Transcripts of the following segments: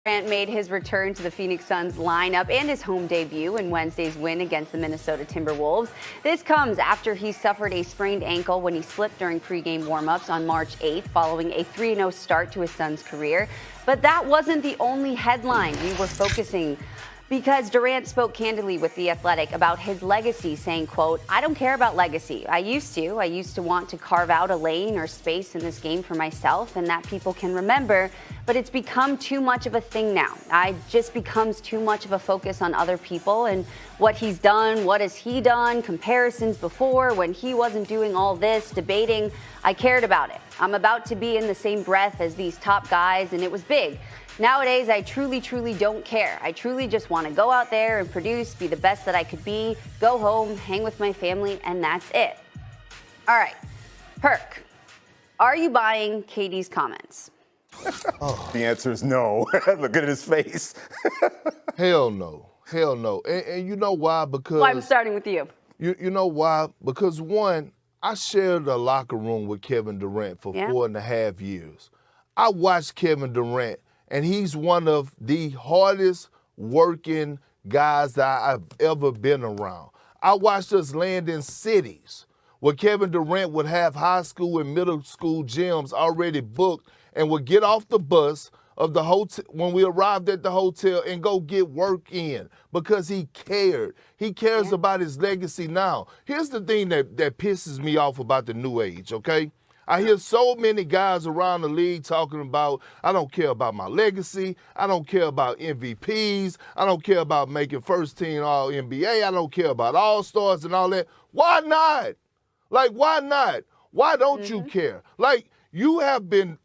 Durant made his return to the Phoenix Suns lineup and his home debut in Wednesday's win against the Minnesota Timberwolves. This comes after he suffered a sprained ankle when he slipped during pregame warmups on March 8th following a 3-0 start to his Suns career. But that wasn't the only headline we were focusing because Durant spoke candidly with The Athletic about his legacy, saying, quote, "I don't care about legacy. I used to want to carve out a lane or space in this game for myself and that people can remember, but it's become too much of a thing now. It just becomes too much of a focus on other people and what he's done, what has he done, comparisons before when he wasn't doing all this, debating. I cared about it. I'm about to be in the same breath as these top guys, and it was big. Nowadays, I truly don't care. I truly just want to go out there and produce, be the best that I could be, go home, hang with my family, and that's it." All right, Perk, are you buying KD's comments? The answer is no. Look at his face. Hell no. Hell no. And you know why? Because... Well, I'm starting with you. You know why? Because, one, I shared a locker room with Kevin Durant for 4.5 years. I watched Kevin Durant, and he's one of the hardest working guys that I've ever been around. I watched us land in cities where Kevin Durant would have high school and middle school gyms already booked and would get off the bus of the hotel when we arrived at the hotel and go get work in because he cared. He cares about his legacy now. Here's the thing that pisses me off about the new age, okay? I hear so many guys around the league talking about, I don't care about my legacy. I don't care about MVPs. I don't care about making first team All-NBA. I don't care about All-Stars and all that. Why not? Like, why not? Why don't you care? Like, you have been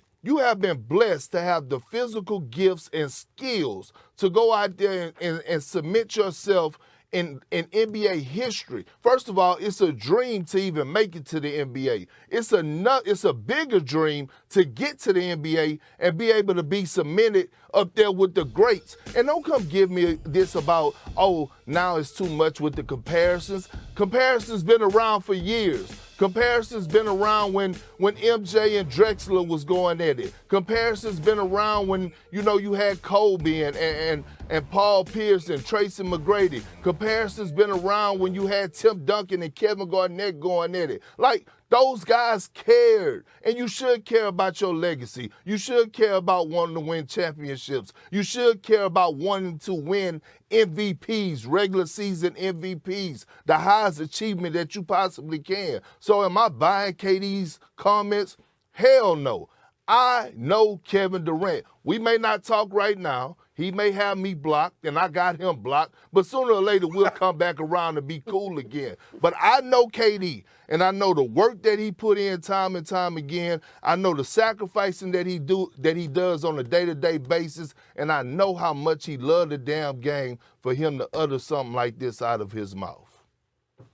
blessed to have the physical gifts and skills to go out there and submit yourself in NBA history. First of all, it's a dream to even make it to the NBA. It's a bigger dream to get to the NBA and be able to be cemented up there with the greats. And don't come give me this about, oh, now it's too much with the comparisons. Comparisons been around for years. Comparisons been around when MJ and Drexler was going at it. Comparisons been around when, you had Kobe and Paul Pierce and Tracy McGrady. Comparisons been around when you had Tim Duncan and Kevin Garnett going at it. Like, those guys cared, and you should care about your legacy. You should care about wanting to win championships. You should care about wanting to win MVPs, regular season MVPs, the highest achievement that you possibly can. So am I buying KD's comments? Hell no. I know Kevin Durant. We may not talk right now. He may have me blocked, and I got him blocked, but sooner or later we'll come back around and be cool again. But I know KD, and I know the work that he put in time and time again. I know the sacrificing that he does on a day-to-day basis, and I know how much he loved the damn game for him to utter something like this out of his mouth.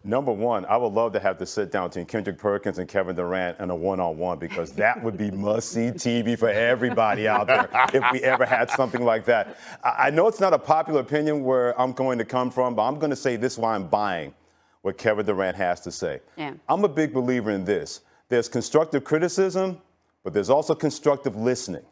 Number one, I would love to have to sit down between Kendrick Perkins and Kevin Durant in a one-on-one because that would be must-see TV for everybody out there if we ever had something like that. I know it's not a popular opinion where I'm going to come from, but I'm going to say this is why I'm buying what Kevin Durant has to say. Yeah. I'm a big believer in this. There's constructive criticism, but there's also constructive listening.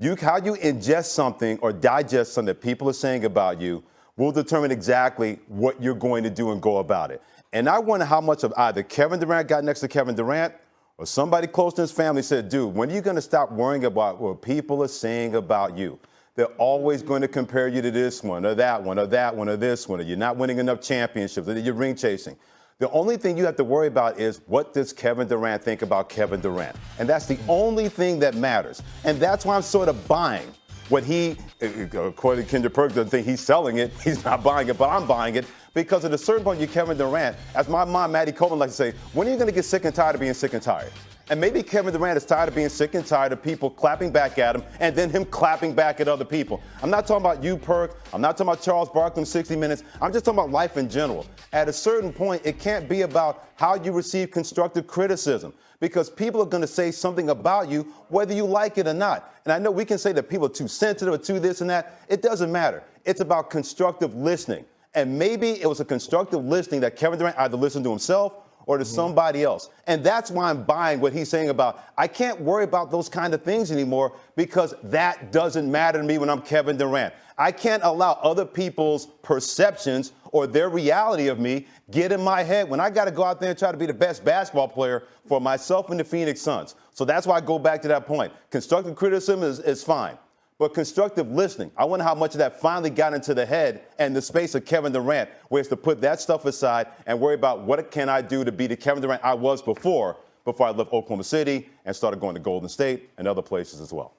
How you ingest something or digest something that people are saying about you will determine exactly what you're going to do and go about it. And I wonder how much of either Kevin Durant got next to Kevin Durant or somebody close to his family said, dude, when are you going to stop worrying about what people are saying about you? They're always going to compare you to this one or that one or that one or this one, or you're not winning enough championships, or you're ring chasing. The only thing you have to worry about is what does Kevin Durant think about Kevin Durant? And that's the only thing that matters. And that's why I'm sort of buying what he, according to Kendrick Perk, doesn't think he's selling it. He's not buying it, but I'm buying it. Because at a certain point, you're Kevin Durant. As my mom, Maddie Coleman, likes to say, when are you going to get sick and tired of being sick and tired? And maybe Kevin Durant is tired of being sick and tired of people clapping back at him and then him clapping back at other people. I'm not talking about you, Perk. I'm not talking about Charles Barkley in 60 Minutes. I'm just talking about life in general. At a certain point, it can't be about how you receive constructive criticism, because people are going to say something about you whether you like it or not. And I know we can say that people are too sensitive or too this and that. It doesn't matter. It's about constructive listening. And maybe it was a constructive listening that Kevin Durant either listened to himself or to somebody else. And that's why I'm buying what he's saying about I can't worry about those kind of things anymore because that doesn't matter to me when I'm Kevin Durant. I can't allow other people's perceptions or their reality of me get in my head when I got to go out there and try to be the best basketball player for myself and the Phoenix Suns. So that's why I go back to that point. Constructive criticism is fine. But constructive listening, I wonder how much of that finally got into the head and the space of Kevin Durant, where it's to put that stuff aside and worry about what can I do to be the Kevin Durant I was before I left Oklahoma City and started going to Golden State and other places as well.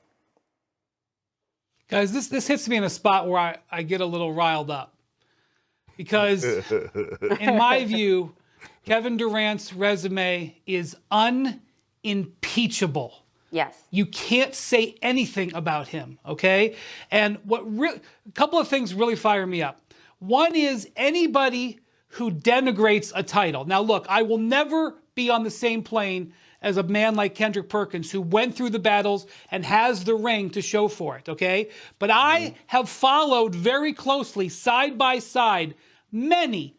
Guys, this hits me in a spot where I get a little riled up. Because in my view, Kevin Durant's resume is unimpeachable. Yes. You can't say anything about him, okay? And a couple of things really fire me up. One is anybody who denigrates a title. Now, look, I will never be on the same plane as a man like Kendrick Perkins who went through the battles and has the ring to show for it, okay? But I have followed very closely, side by side, many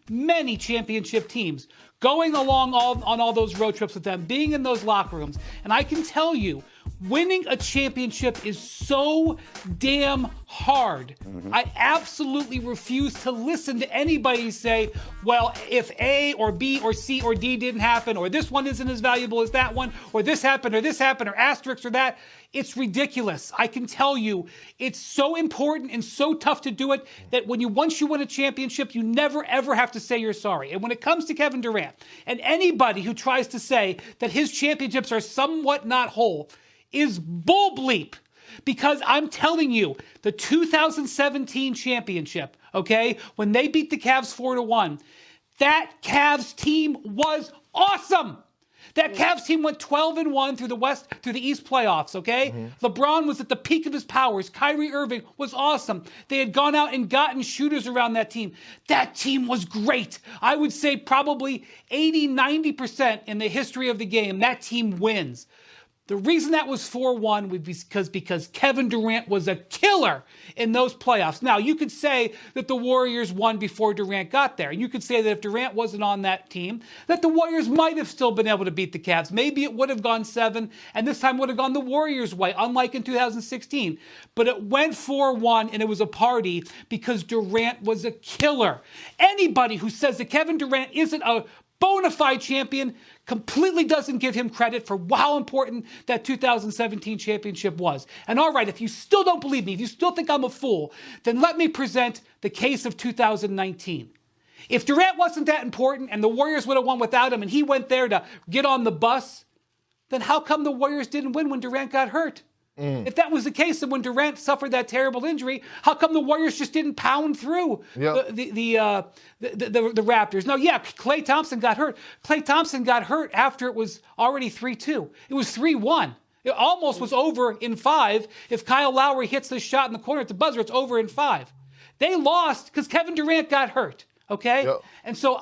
championship teams, going along on all those road trips with them, being in those locker rooms. And I can tell you, winning a championship is so damn hard. I absolutely refuse to listen to anybody say, well, if A or B or C or D didn't happen, or this one isn't as valuable as that one, or this happened, or asterisk or that. It's ridiculous. I can tell you, it's so important and so tough to do it that once you win a championship, you never ever have to say you're sorry. And when it comes to Kevin Durant, and anybody who tries to say that his championships are somewhat not whole, is bull bleep. Because I'm telling you, the 2017 championship, okay, when they beat the Cavs 4-1, that Cavs team was awesome. That Cavs team went 12-1 through the East playoffs, okay? LeBron was at the peak of his powers. Kyrie Irving was awesome. They had gone out and gotten shooters around that team. That team was great. I would say probably 80-90% in the history of the game, that team wins. The reason that was 4-1 was because Kevin Durant was a killer in those playoffs. Now, you could say that the Warriors won before Durant got there. And you could say that if Durant wasn't on that team, that the Warriors might have still been able to beat the Cavs. Maybe it would have gone 7, and this time would have gone the Warriors' way, unlike in 2016. But it went 4-1, and it was a party because Durant was a killer. Anybody who says that Kevin Durant isn't a bona fide champion completely doesn't give him credit for how important that 2017 championship was. And all right, if you still don't believe me, if you still think I'm a fool, then let me present the case of 2019. If Durant wasn't that important and the Warriors would have won without him and he went there to get on the bus, then how come the Warriors didn't win when Durant got hurt? If that was the case, and when Durant suffered that terrible injury, how come the Warriors just didn't pound through the Raptors? No, yeah, Klay Thompson got hurt. Klay Thompson got hurt after it was already 3-2. It was 3-1. It almost was over in 5. If Kyle Lowry hits this shot in the corner at the buzzer, it's over in 5. They lost because Kevin Durant got hurt, okay? Yep. And so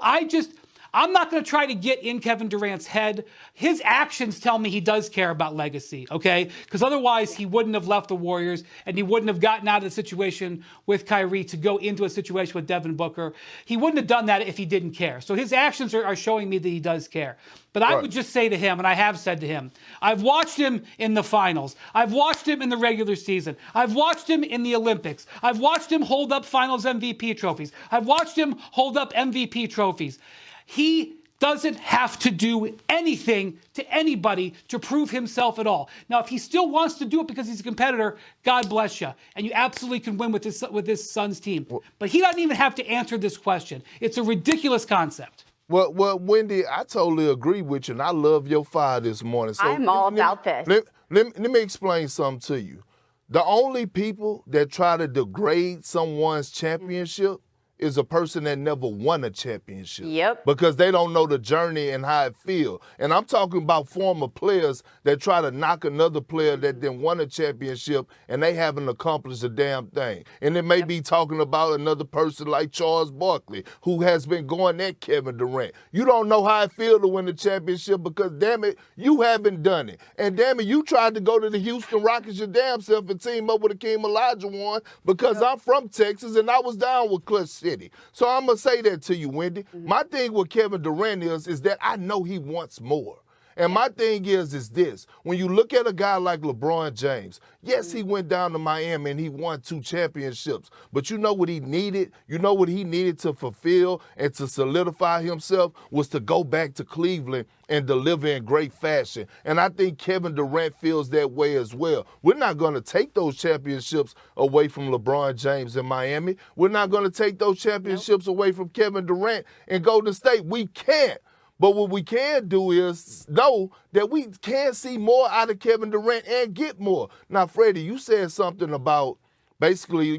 I'm not going to try to get in Kevin Durant's head. His actions tell me he does care about legacy, okay? Because otherwise he wouldn't have left the Warriors and he wouldn't have gotten out of the situation with Kyrie to go into a situation with Devin Booker. He wouldn't have done that if he didn't care. So his actions are showing me that he does care. But I would just say to him, and I have said to him, I've watched him in the finals. I've watched him in the regular season. I've watched him in the Olympics. I've watched him hold up finals MVP trophies. I've watched him hold up MVP trophies. He doesn't have to do anything to anybody to prove himself at all. Now, if he still wants to do it because he's a competitor, God bless you. And you absolutely can win with this Suns team. But he doesn't even have to answer this question. It's a ridiculous concept. Well, Wendy, I totally agree with you, and I love your fire this morning. So I'm all about this. Let me explain something to you. The only people that try to degrade someone's championship is a person that never won a championship. Yep. Because they don't know the journey and how it feels. And I'm talking about former players that try to knock another player that then won a championship and they haven't accomplished a damn thing. And it may be talking about another person like Charles Barkley, who has been going at Kevin Durant. You don't know how it feels to win the championship because, damn it, you haven't done it. And damn it, you tried to go to the Houston Rockets your damn self and team up with Akeem Olajuwon because I'm from Texas and I was down with Clutch City. So I'm going to say that to you, Wendy. My thing with Kevin Durant is that I know he wants more. And my thing is this. When you look at a guy like LeBron James, yes, he went down to Miami and he won 2 championships. But you know what he needed? You know what he needed to fulfill and to solidify himself was to go back to Cleveland and deliver in great fashion. And I think Kevin Durant feels that way as well. We're not going to take those championships away from LeBron James in Miami. We're not going to take those championships away from Kevin Durant in Golden State. We can't. But what we can do is know that we can see more out of Kevin Durant and get more. Now, Freddie, you said something about basically,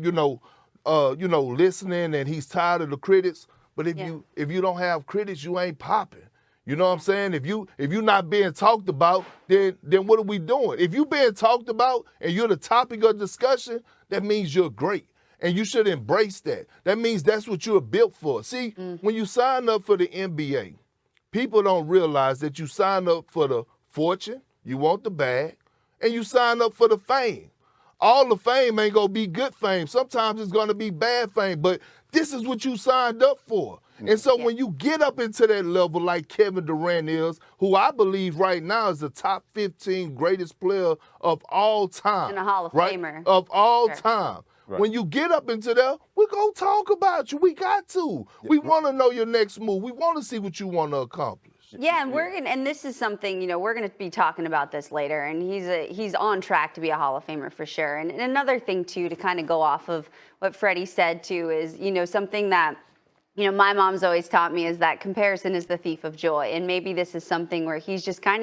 listening, and he's tired of the critics. But if you don't have critics, you ain't popping. You know what I'm saying? If you're not being talked about, then what are we doing? If you're being talked about and you're the topic of discussion, that means you're great. And you should embrace that. That means that's what you're built for. See, when you sign up for the NBA, people don't realize that you sign up for the fortune, you want the bag, and you sign up for the fame. All the fame ain't going to be good fame. Sometimes it's going to be bad fame, but this is what you signed up for. And so when you get up into that level like Kevin Durant is, who I believe right now is the top 15 greatest player of all time. And a Hall of Famer. Of all time. Right. When you get up into there, we're going to talk about you. We got to. We want to know your next move. We want to see what you want to accomplish. Yeah, and this is something, we're going to be talking about this later, and he's on track to be a Hall of Famer for sure. And another thing, too, to kind of go off of what Freddie said, too, is, something that, my mom's always taught me is that comparison is the thief of joy. And maybe this is something where he's just kind of